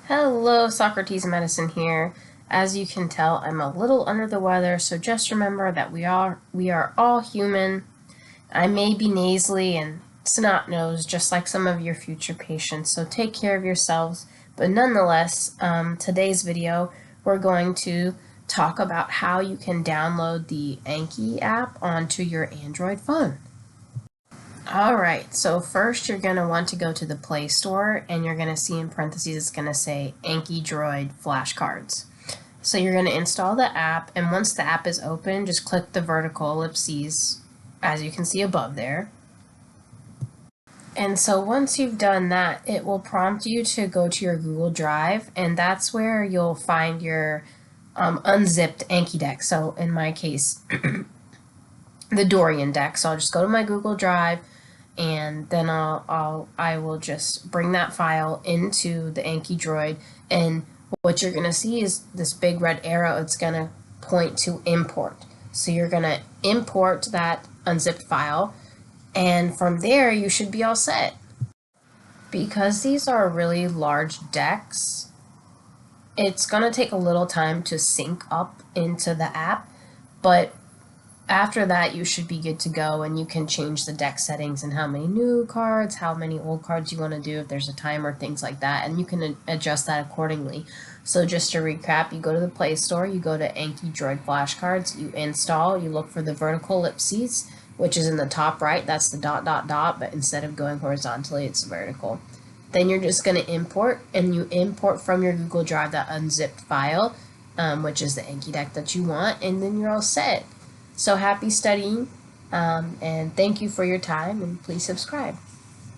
Hello, Socrates Medicine here. As you can tell, I'm a little under the weather, so just remember that we are all human. I may be nasally and snot-nosed, just like some of your future patients, so take care of yourselves. But nonetheless, today's video, we're going to talk about how you can download the Anki app onto your Android phone. Alright, so first you're going to want to go to the Play Store, and you're going to see in parentheses it's going to say Anki Droid flashcards. So you're going to install the app, and once the app is open, just click the vertical ellipses as you can see above there. And so once you've done that, it will prompt you to go to your Google Drive, and that's where you'll find your unzipped Anki deck. So in my case, the Dorian deck. So I'll just go to my Google Drive, and then I will just bring that file into the Anki Droid, and what you're gonna see is this big red arrow. It's gonna point to import. So you're gonna import that unzipped file, and from there you should be all set. Because these are really large decks, it's gonna take a little time to sync up into the app, but after that, you should be good to go, and you can change the deck settings and how many new cards, how many old cards you want to do, if there's a timer, things like that, and you can adjust that accordingly. So just to recap, you go to the Play Store, you go to Anki Droid Flashcards, you install, you look for the vertical ellipses, which is in the top right, that's the ... but instead of going horizontally, it's vertical. Then you're just going to import, and you import from your Google Drive that unzipped file, which is the Anki deck that you want, and then you're all set. So happy studying, and thank you for your time, and please subscribe.